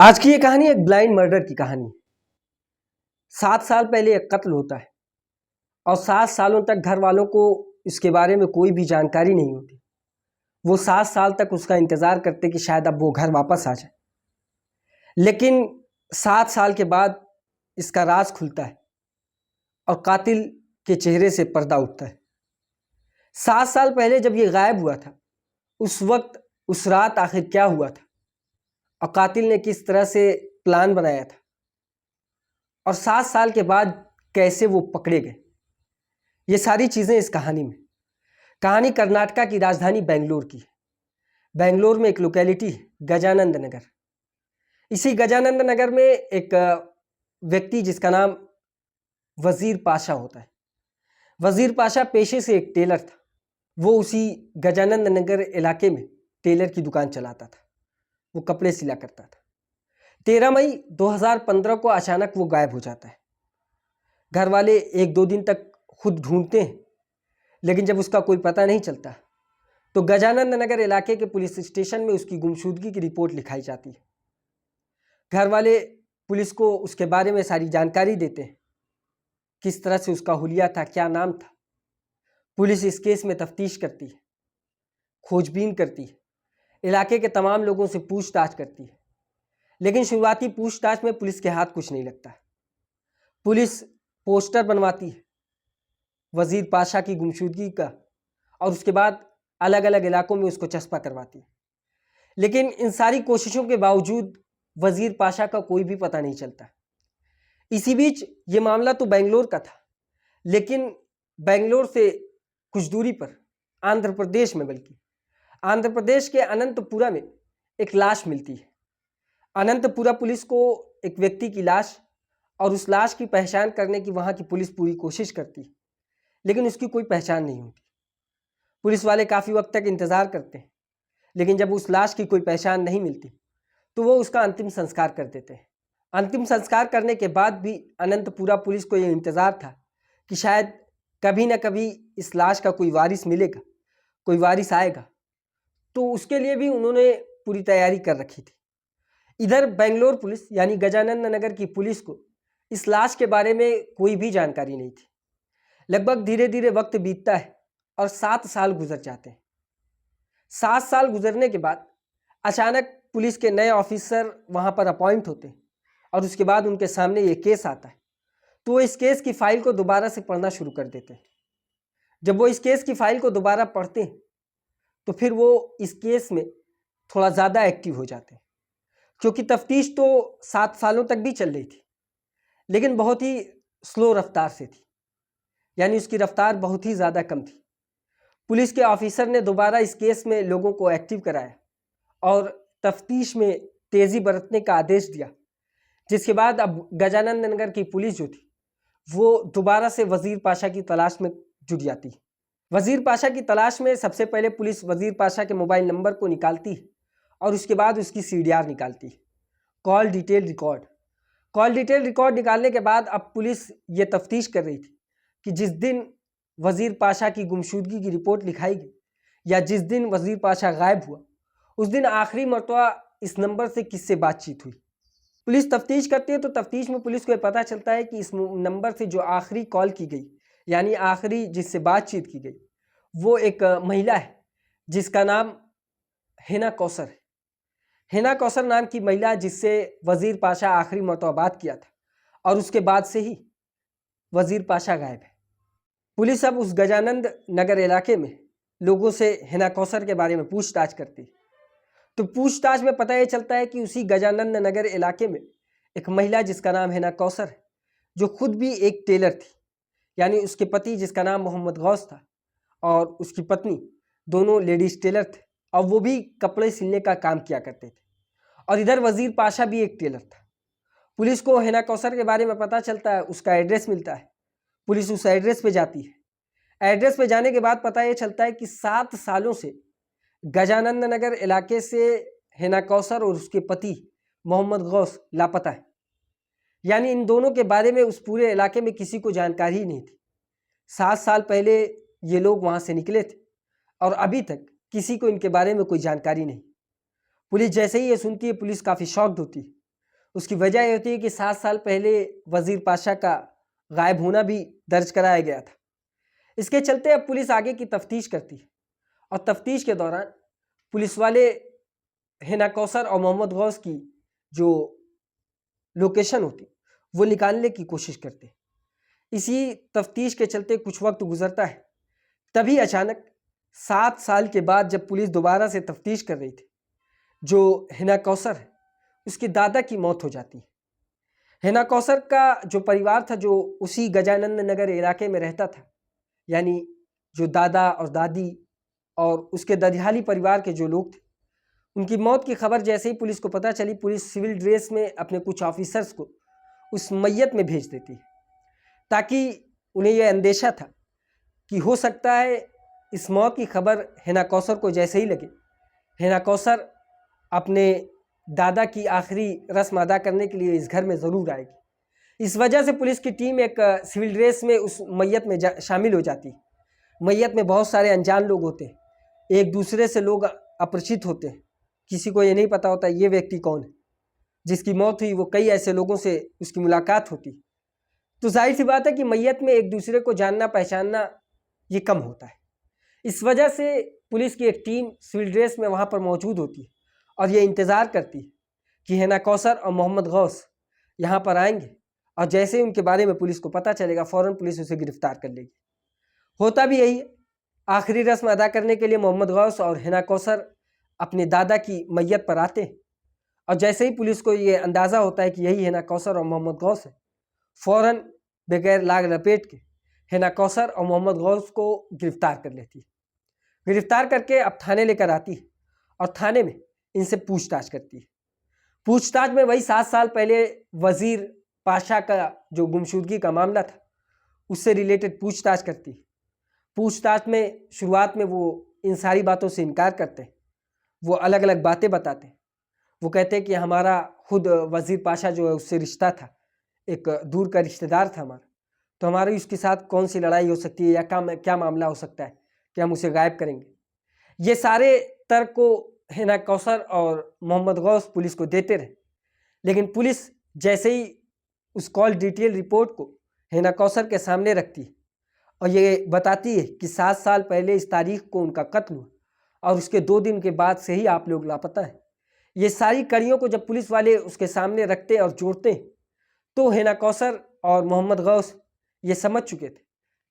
आज की ये कहानी एक ब्लाइंड मर्डर की कहानी है। 7 साल पहले एक कत्ल होता है और 7 सालों तक घर वालों को इसके बारे में कोई भी जानकारी नहीं होती। वो 7 साल तक उसका इंतजार करते कि शायद अब वो घर वापस आ जाए, लेकिन 7 साल के बाद इसका राज खुलता है और कातिल के चेहरे से पर्दा उठता है। 7 साल पहले जब ये गायब हुआ था, उस वक्त उस रात आखिर क्या हुआ था और कातिल ने किस तरह से प्लान बनाया था, और 7 साल के बाद कैसे वो पकड़े गए, ये सारी चीज़ें इस कहानी में। कहानी कर्नाटका की राजधानी बेंगलोर की है। बेंगलोर में एक लोकेलिटी है गजानंद नगर। इसी गजानंद नगर में एक व्यक्ति जिसका नाम वजीर पाशा होता है। वजीर पाशा पेशे से एक टेलर था। वो उसी गजानंद नगर इलाके में टेलर की दुकान चलाता था। वो कपड़े सिला करता था। 13 मई 2015 को अचानक वो गायब हो जाता है। घर वाले 1-2 दिन तक खुद ढूंढते हैं, लेकिन जब उसका कोई पता नहीं चलता तो गजानंद नगर इलाके के पुलिस स्टेशन में उसकी गुमशुदगी की रिपोर्ट लिखाई जाती है। घर वाले पुलिस को उसके बारे में सारी जानकारी देते हैं, किस तरह से उसका हुलिया था, क्या नाम था। पुलिस इस केस में तफ्तीश करती है, खोजबीन करती है, इलाके के तमाम लोगों से पूछताछ करती है, लेकिन शुरुआती पूछताछ में पुलिस के हाथ कुछ नहीं लगता। पुलिस पोस्टर बनवाती है वजीर पाशा की गुमशुदगी का, और उसके बाद अलग अलग इलाकों में उसको चस्पा करवाती है, लेकिन इन सारी कोशिशों के बावजूद वजीर पाशा का कोई भी पता नहीं चलता। इसी बीच ये मामला तो बेंगलोर का था, लेकिन बेंगलोर से कुछ दूरी पर आंध्र प्रदेश में, बल्कि आंध्र प्रदेश के अनंतपुरा में एक लाश मिलती है। अनंतपुरा पुलिस को एक व्यक्ति की लाश और उस लाश की पहचान करने की वहाँ की पुलिस पूरी कोशिश करती है, लेकिन उसकी कोई पहचान नहीं होती। पुलिस वाले काफ़ी वक्त तक इंतज़ार करते हैं, लेकिन जब उस लाश की कोई पहचान नहीं मिलती तो वो उसका अंतिम संस्कार कर देते हैं। अंतिम संस्कार करने के बाद भी अनंतपुरा पुलिस को ये इंतज़ार था कि शायद कभी ना कभी इस लाश का कोई वारिस मिलेगा, कोई वारिस आएगा, तो उसके लिए भी उन्होंने पूरी तैयारी कर रखी थी। इधर बेंगलोर पुलिस यानी गजानंद नगर की पुलिस को इस लाश के बारे में कोई भी जानकारी नहीं थी। लगभग धीरे धीरे वक्त बीतता है और 7 साल गुजर जाते हैं। 7 साल गुजरने के बाद अचानक पुलिस के नए ऑफिसर वहाँ पर अपॉइंट होते हैं और उसके बाद उनके सामने ये केस आता है, तो वो इस केस की फाइल को दोबारा से पढ़ना शुरू कर देते हैं। जब वो इस केस की फाइल को दोबारा पढ़ते हैं तो फिर वो इस केस में थोड़ा ज़्यादा एक्टिव हो जाते हैं, क्योंकि तफ्तीश तो 7 सालों तक भी चल रही थी, लेकिन बहुत ही स्लो रफ्तार से थी, यानी उसकी रफ्तार बहुत ही ज़्यादा कम थी। पुलिस के ऑफिसर ने दोबारा इस केस में लोगों को एक्टिव कराया और तफ्तीश में तेज़ी बरतने का आदेश दिया, जिसके बाद अब गजानंद नगर की पुलिस जो थी वो दोबारा से वजीर पाशा की तलाश में जुट जाती है। वजीर पाशा की तलाश में सबसे पहले पुलिस वजीर पाशा के मोबाइल नंबर को निकालती है और उसके बाद उसकी CDR निकालती है, call detail record. Call detail record निकालने के बाद अब पुलिस ये तफ्तीश कर रही थी कि जिस दिन वजीर पाशा की गुमशुदगी की रिपोर्ट लिखाई गई या जिस दिन वजीर पाशा गायब हुआ, उस दिन आखिरी मरतबा इस नंबर से किससे बातचीत हुई। पुलिस तफ्तीश करती है तो तफ्तीश में पुलिस को पता चलता है कि इस नंबर से जो आखिरी कॉल की गई, यानी आखिरी जिससे बातचीत की गई, वो एक महिला है जिसका नाम हिना कौसर है। हिना कौसर नाम की महिला जिससे वजीर पाशा आखिरी मरतबा बात किया था, और उसके बाद से ही वजीर पाशा गायब है। पुलिस अब उस गजानंद नगर इलाके में लोगों से हिना कौसर के बारे में पूछताछ करती है, तो पूछताछ में पता ये चलता है कि उसी गजानंद नगर इलाके में एक महिला जिसका नाम हिना कौसर है, जो खुद भी एक टेलर थी, यानी उसके पति जिसका नाम मोहम्मद गौस था और उसकी पत्नी दोनों लेडीज टेलर थे, और वो भी कपड़े सिलने का काम किया करते थे। और इधर वजीर पाशा भी एक टेलर था। पुलिस को हिना कौसर के बारे में पता चलता है, उसका एड्रेस मिलता है। पुलिस उस एड्रेस पे जाती है। एड्रेस पे जाने के बाद पता ये चलता है कि 7 सालों से गजानंद नगर इलाके से हिना कौसर और उसके पति मोहम्मद गौस लापता है, यानी इन दोनों के बारे में उस पूरे इलाके में किसी को जानकारी ही नहीं थी। 7 साल पहले ये लोग वहाँ से निकले थे और अभी तक किसी को इनके बारे में कोई जानकारी नहीं। पुलिस जैसे ही ये सुनती है, पुलिस काफ़ी शॉक्ड होती है उसकी वजह ये होती है कि 7 साल पहले वजीर पाशा का गायब होना भी दर्ज कराया गया था। इसके चलते अब पुलिस आगे की तफ्तीश करती है और तफ्तीश के दौरान पुलिस वाले हिना कौसर और मोहम्मद गौस की जो लोकेशन होती वो निकालने की कोशिश करते हैं। इसी तफ्तीश के चलते कुछ वक्त गुजरता है, तभी अचानक 7 साल के बाद जब पुलिस दोबारा से तफ्तीश कर रही थी, जो हिना कौसर है उसके दादा की मौत हो जाती है। हिना कौसर का जो परिवार था जो उसी गजानंद नगर इलाके में रहता था, यानी जो दादा और दादी और उसके ददियाली परिवार के जो लोग थे, उनकी मौत की खबर जैसे ही पुलिस को पता चली, पुलिस सिविल ड्रेस में अपने कुछ ऑफिसर्स को उस मैयत में भेज देती है, ताकि उन्हें यह अंदेशा था कि हो सकता है इस मौत की खबर हिना कौसर को जैसे ही लगे, हिना कौसर अपने दादा की आखिरी रस्म अदा करने के लिए इस घर में ज़रूर आएगी। इस वजह से पुलिस की टीम एक सिविल ड्रेस में उस मैयत में शामिल हो जाती है। मैयत में बहुत सारे अनजान लोग होते हैं, एक दूसरे से लोग अपरिचित होते हैं, किसी को ये नहीं पता होता ये व्यक्ति कौन है। जिसकी मौत हुई वो कई ऐसे लोगों से उसकी मुलाकात होती, तो जाहिर सी बात है कि मैयत में एक दूसरे को जानना पहचानना ये कम होता है। इस वजह से पुलिस की एक टीम सिविल ड्रेस में वहाँ पर मौजूद होती है और ये इंतज़ार करती है कि हिना कौसर और मोहम्मद गौस यहाँ पर आएंगे और जैसे ही उनके बारे में पुलिस को पता चलेगा फ़ौरन पुलिस उसे गिरफ्तार कर लेगी। होता भी यही है। आखिरी रस्म अदा करने के लिए मोहम्मद गौस और हिना कौसर अपने दादा की मैयत पर आते हैं और जैसे ही पुलिस को ये अंदाज़ा होता है कि यही हिना कौसर और मोहम्मद गौस है, फ़ौरन बगैर लाग लपेट के हिना कौसर और मोहम्मद गौस को गिरफ्तार कर लेती है। गिरफ्तार करके अब थाने लेकर आती है और थाने में इनसे पूछताछ करती है। पूछताछ में वही 7 साल पहले वजीर पाशा का जो गुमशुदगी का मामला था उससे रिलेटेड पूछताछ करती है। पूछताछ में शुरुआत में वो इन सारी बातों से इनकार करते हैं, वो अलग अलग बातें बताते हैं। वो कहते हैं कि हमारा खुद वजीर पाशा जो है उससे रिश्ता था, एक दूर का रिश्तेदार था हमारा, तो हमारी उसके साथ कौन सी लड़ाई हो सकती है या क्या मामला हो सकता है कि हम उसे गायब करेंगे। ये सारे तर्क को हिना कौसर और मोहम्मद गौस पुलिस को देते रहे, लेकिन पुलिस जैसे ही उस कॉल डिटेल रिपोर्ट को हिना कौसर के सामने रखती है और ये बताती है कि 7 साल पहले इस तारीख को उनका कत्ल हुआ और उसके 2 दिन के बाद से ही आप लोग लापता हैं, ये सारी कड़ियों को जब पुलिस वाले उसके सामने रखते और जोड़ते हैं, तो हिना कौसर और मोहम्मद गौस ये समझ चुके थे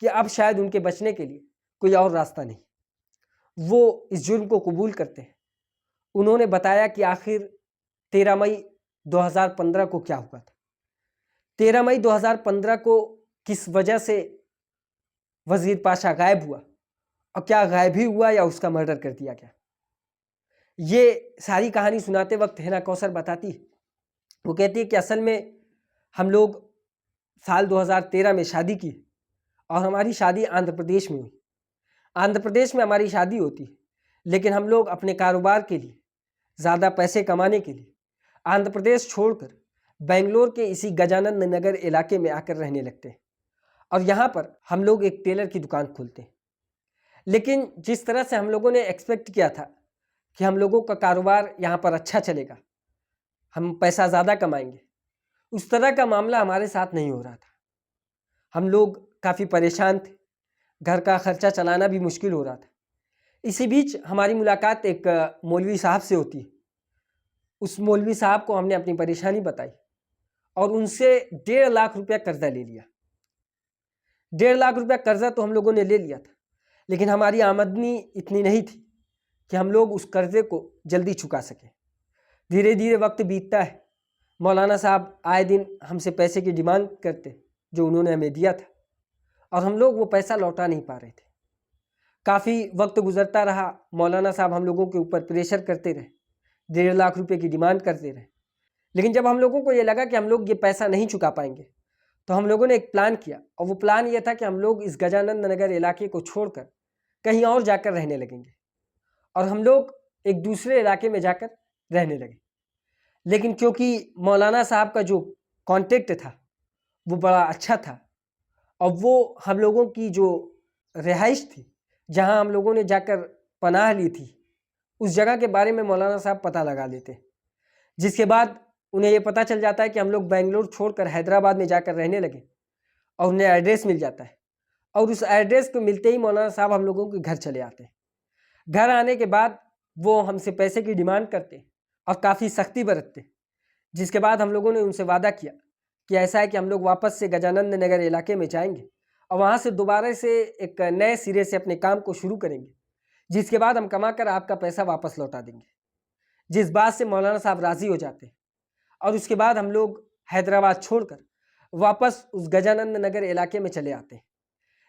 कि अब शायद उनके बचने के लिए कोई और रास्ता नहीं। वो इस जुर्म को कबूल करते हैं। उन्होंने बताया कि आखिर 13 मई 2015 को क्या हुआ था, 13 मई 2015 को किस वजह से वजीर पाशा गायब हुआ और क्या गायब ही हुआ या उसका मर्डर कर दिया गया। ये सारी कहानी सुनाते वक्त हिना कौसर बताती है, वो कहती है कि असल में हम लोग साल 2013 में शादी की और हमारी शादी आंध्र प्रदेश में हुई। आंध्र प्रदेश में हमारी शादी होती है, लेकिन हम लोग अपने कारोबार के लिए, ज़्यादा पैसे कमाने के लिए आंध्र प्रदेश छोड़कर बेंगलोर के इसी गजानंद नगर इलाके में आकर रहने लगते हैं और यहाँ पर हम लोग एक टेलर की दुकान खोलते हैं। लेकिन जिस तरह से हम लोगों ने एक्सपेक्ट किया था कि हम लोगों का कारोबार यहाँ पर अच्छा चलेगा, हम पैसा ज़्यादा कमाएंगे, उस तरह का मामला हमारे साथ नहीं हो रहा था। हम लोग काफ़ी परेशान थे, घर का खर्चा चलाना भी मुश्किल हो रहा था। इसी बीच हमारी मुलाकात एक मौलवी साहब से होती है। उस मौलवी साहब को हमने अपनी परेशानी बताई और उनसे 1.5 लाख रुपया कर्जा ले लिया। 1.5 लाख रुपया कर्जा तो हम लोगों ने ले लिया था, लेकिन हमारी आमदनी इतनी नहीं थी कि हम लोग उस कर्जे को जल्दी चुका सकें। धीरे धीरे वक्त बीतता है, मौलाना साहब आए दिन हमसे पैसे की डिमांड करते जो उन्होंने हमें दिया था और हम लोग वो पैसा लौटा नहीं पा रहे थे। काफ़ी वक्त गुजरता रहा, मौलाना साहब हम लोगों के ऊपर प्रेशर करते रहे, 1.5 लाख रुपए की डिमांड करते रहे। लेकिन जब हम लोगों को ये लगा कि हम लोग ये पैसा नहीं चुका पाएंगे, तो हम लोगों ने एक प्लान किया और वो प्लान ये था कि हम लोग इस गजानंद नगर इलाके को छोड़कर कहीं और जाकर रहने लगेंगे और हम लोग एक दूसरे इलाके में जाकर रहने लगे। लेकिन क्योंकि मौलाना साहब का जो कॉन्टेक्ट था वो बड़ा अच्छा था और वो हम लोगों की जो रिहाइश थी, जहां हम लोगों ने जाकर पनाह ली थी, उस जगह के बारे में मौलाना साहब पता लगा लेते, जिसके बाद उन्हें ये पता चल जाता है कि हम लोग बेंगलोर छोड़कर हैदराबाद में जाकर रहने लगे और उन्हें एड्रेस मिल जाता है और उस एड्रेस को मिलते ही मौलाना साहब हम लोगों के घर चले आते हैं। घर आने के बाद वो हमसे पैसे की डिमांड करते और काफ़ी सख्ती बरतते, जिसके बाद हम लोगों ने उनसे वादा किया कि ऐसा है कि हम लोग वापस से गजानंद नगर इलाके में जाएंगे और वहाँ से दोबारा से एक नए सिरे से अपने काम को शुरू करेंगे, जिसके बाद हम कमा कर आपका पैसा वापस लौटा देंगे। जिस बात से मौलाना साहब राज़ी हो जाते हैं और उसके बाद हम लोग हैदराबाद छोड़कर वापस उस गजानंद नगर इलाके में चले आते हैं।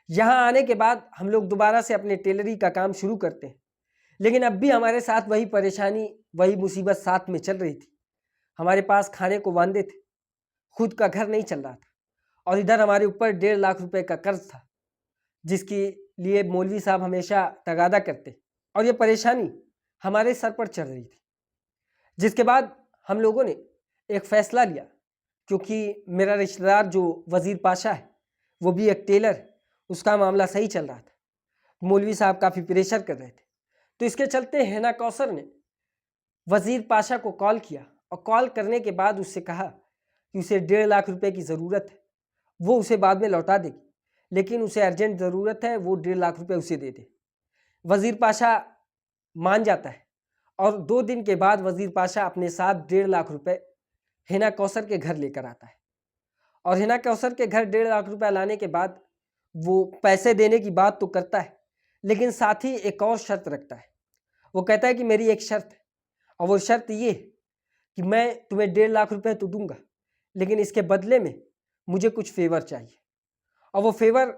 यहाँ आने के बाद हम लोग दोबारा से अपने टेलरी का काम शुरू करते हैं, लेकिन अब भी हमारे साथ वही परेशानी, वही मुसीबत साथ में चल रही थी। हमारे पास खाने को वांदे थे, खुद का घर नहीं चल रहा था और इधर हमारे ऊपर 1.5 लाख रुपए का कर्ज था, जिसके लिए मौलवी साहब हमेशा तगादा करते और ये परेशानी हमारे सर पर चढ़ रही थी। जिसके बाद हम लोगों ने एक फ़ैसला लिया, क्योंकि मेरा रिश्तेदार जो वज़ीर पाशा है वो भी एक टेलर है, उसका मामला सही चल रहा था, मौलवी साहब काफ़ी प्रेशर कर रहे थे। तो इसके चलते हिना कौसर ने वज़ीर पाशा को कॉल किया और कॉल करने के बाद उससे कहा कि उसे 1.5 लाख रुपए की ज़रूरत है, वो उसे बाद में लौटा देगी, लेकिन उसे अर्जेंट ज़रूरत है, वो 1.5 लाख रुपए उसे दे दे। वज़ीर पाशा मान जाता है और 2 दिन के बाद वज़ीर पाशा अपने साथ 1.5 लाख रुपए हिना कौसर के घर लेकर आता है और हिना कौसर के घर 1.5 लाख रुपए लाने के बाद वो पैसे देने की बात तो करता है, लेकिन साथ ही एक और शर्त रखता है। वो कहता है कि मेरी एक शर्त है और वो शर्त ये कि मैं तुम्हें 1.5 लाख रुपए तो दूंगा, लेकिन इसके बदले में मुझे कुछ फेवर चाहिए। और वो फेवर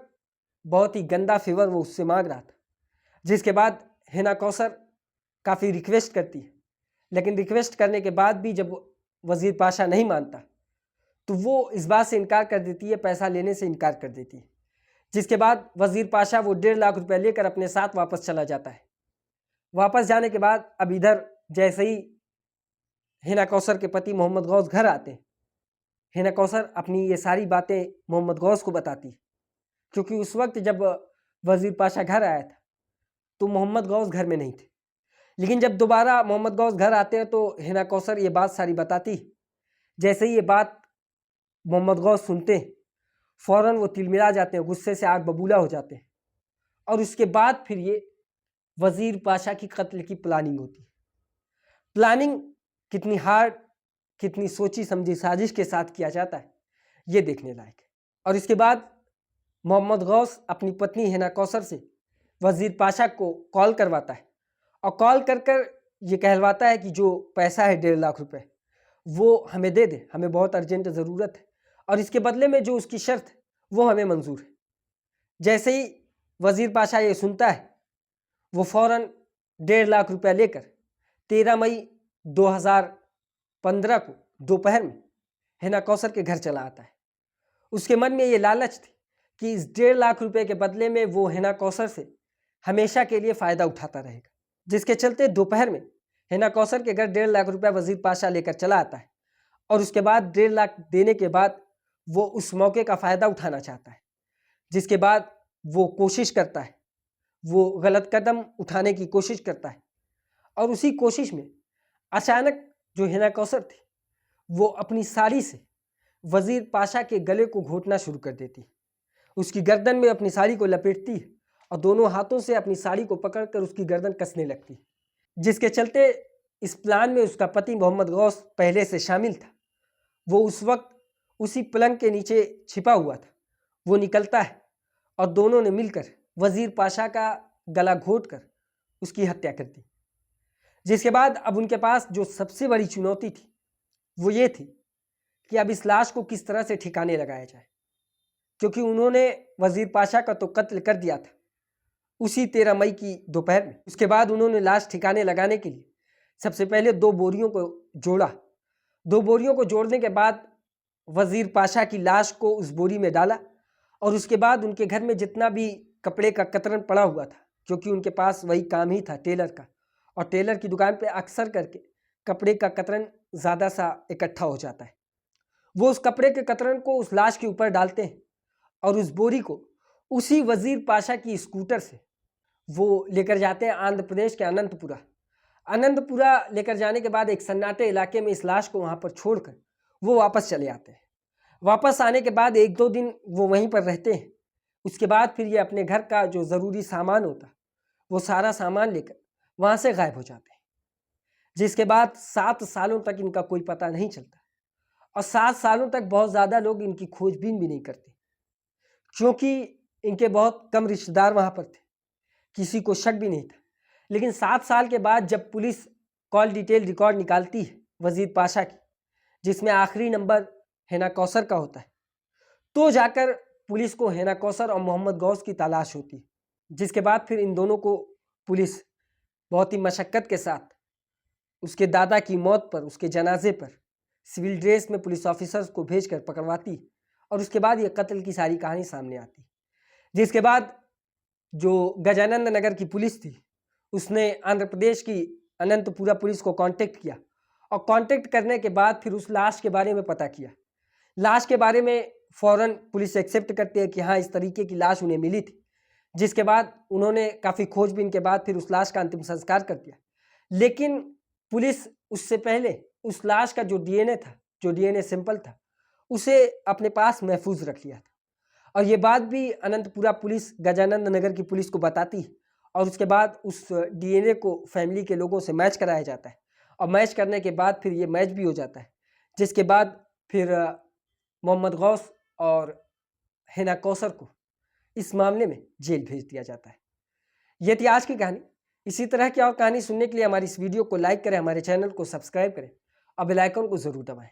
बहुत ही गंदा फेवर वो उससे मांग रहा था। जिसके बाद हिना कौसर काफ़ी रिक्वेस्ट करती है, लेकिन रिक्वेस्ट करने के बाद भी जब वज़ीर पाशा नहीं मानता तो वो इस बात से इनकार कर देती है, पैसा लेने से इनकार कर देती है। जिसके बाद वज़ीर पाशा वो 1.5 लाख रुपए लेकर अपने साथ वापस चला जाता है। वापस जाने के बाद अब इधर जैसे ही हिना कौसर के पति मोहम्मद गौस घर आते हैं, हिना कौसर अपनी ये सारी बातें मोहम्मद गौस को बताती है, क्योंकि उस वक्त जब वज़ीर पाशा घर आया था तो मोहम्मद गौस घर में नहीं थे। लेकिन जब दोबारा मोहम्मद गौस घर आते हैं तो हिना कौसर ये बात सारी बताती है। जैसे ही ये बात मोहम्मद गौस सुनते हैं, फ़ौरन वो तिलमिला जाते हैं, गुस्से से आग बबूला हो जाते हैं और उसके बाद फिर ये वज़ीर पाशा की कत्ल की प्लानिंग होती है। प्लानिंग कितनी हार्ड, कितनी सोची समझी साजिश के साथ किया जाता है, ये देखने लायक है। और इसके बाद मोहम्मद गौस अपनी पत्नी हिना कौसर से वज़ीर पाशा को कॉल करवाता है और कॉल कर कर ये कहलवाता है कि जो पैसा है 1.5 लाख रुपए वो हमें दे दे, हमें बहुत अर्जेंट ज़रूरत है और इसके बदले में जो उसकी शर्त है वो हमें मंजूर है। जैसे ही वज़ीर पाशा ये सुनता है, वो फ़ौरन 1.5 लाख रुपया लेकर 13 मई 2015 को दोपहर में हिना कौसर के घर चला आता है। उसके मन में ये लालच थी कि इस 1.5 लाख रुपए के बदले में वो हिना कौसर से हमेशा के लिए फ़ायदा उठाता रहेगा। जिसके चलते दोपहर में हिना कौसर के घर 1.5 लाख रुपया वज़ीर पाशा लेकर चला आता है और उसके बाद 1.5 लाख देने के बाद वो उस मौके का फ़ायदा उठाना चाहता है। जिसके बाद वो कोशिश करता है, वो गलत कदम उठाने की कोशिश करता है और उसी कोशिश में अचानक जो हिना कौसर थी वो अपनी साड़ी से वज़ीर पाशा के गले को घोंटना शुरू कर देती है। उसकी गर्दन में अपनी साड़ी को लपेटती है और दोनों हाथों से अपनी साड़ी को पकड़कर उसकी गर्दन कसने लगती है। जिसके चलते इस प्लान में उसका पति मोहम्मद गौस पहले से शामिल था। वो उस वक्त उसी पलंग के नीचे छिपा हुआ था। वो निकलता है और दोनों ने मिलकर वज़ीर पाशा का गला घोंटकर उसकी हत्या कर दी। जिसके बाद अब उनके पास जो सबसे बड़ी चुनौती थी वो ये थी कि अब इस लाश को किस तरह से ठिकाने लगाया जाए, क्योंकि उन्होंने वज़ीर पाशा का तो कत्ल कर दिया था उसी 13 मई की दोपहर में। उसके बाद उन्होंने लाश ठिकाने लगाने के लिए सबसे पहले 2 बोरियों को जोड़ा। 2 बोरियों को जोड़ने के बाद वज़ीर पाशा की लाश को उस बोरी में डाला और उसके बाद उनके घर में जितना भी कपड़े का कतरन पड़ा हुआ था, क्योंकि उनके पास वही काम ही था टेलर का, और टेलर की दुकान पे अक्सर करके कपड़े का कतरन ज़्यादा सा इकट्ठा हो जाता है। वो उस कपड़े के कतरन को उस लाश के ऊपर डालते हैं और उस बोरी को उसी वज़ीर पाशा की स्कूटर से वो लेकर जाते हैं आंध्र प्रदेश के अनंतपुरा। आनंदपुरा लेकर जाने के बाद एक सन्नाटे इलाके में इस लाश को वहाँ पर छोड़कर वो वापस चले आते हैं। वापस आने के बाद 1-2 दिन वो वहीं पर रहते हैं। उसके बाद फिर ये अपने घर का जो ज़रूरी सामान होता है वो सारा सामान लेकर वहाँ से गायब हो जाते हैं। जिसके बाद 7 सालों तक इनका कोई पता नहीं चलता और 7 सालों तक बहुत ज़्यादा लोग इनकी खोजबीन भी नहीं करते, क्योंकि इनके बहुत कम रिश्तेदार वहाँ पर थे, किसी को शक भी नहीं था। लेकिन 7 साल के बाद जब पुलिस कॉल डिटेल रिकॉर्ड निकालती है वजीद पाशा की, जिसमें आखिरी नंबर हिना कौसर का होता है, तो जाकर पुलिस को हिना कौसर और मोहम्मद गौस की तलाश होती है। जिसके बाद फिर इन दोनों को पुलिस बहुत ही मशक्क़त के साथ उसके दादा की मौत पर, उसके जनाजे पर सिविल ड्रेस में पुलिस ऑफिसर्स को भेजकर पकड़वाती और उसके बाद ये कत्ल की सारी कहानी सामने आती। जिसके बाद जो गजानंद नगर की पुलिस थी उसने आंध्र प्रदेश की अनंतपुरा पुलिस को कांटेक्ट किया और कांटेक्ट करने के बाद फिर उस लाश के बारे में पता किया। लाश के बारे में फ़ौरन पुलिस एक्सेप्ट करती है कि हाँ, इस तरीके की लाश उन्हें मिली थी। जिसके बाद उन्होंने काफ़ी खोजबीन के बाद फिर उस लाश का अंतिम संस्कार कर दिया। लेकिन पुलिस उससे पहले उस लाश का जो डीएनए था, जो डीएनए सैंपल था, उसे अपने पास महफूज रख लिया था और ये बात भी अनंतपुरा पुलिस गजानंद नगर की पुलिस को बताती है और उसके बाद उस डीएनए को फैमिली के लोगों से मैच कराया जाता है और मैच करने के बाद फिर ये मैच भी हो जाता है। जिसके बाद फिर मोहम्मद गौस और हिना कौसर को इस मामले में जेल भेज दिया जाता है। ये थी आज की कहानी। इसी तरह की और कहानी सुनने के लिए हमारी इस वीडियो को लाइक करें, हमारे चैनल को सब्सक्राइब करें और बेल आइकन को ज़रूर दबाएं।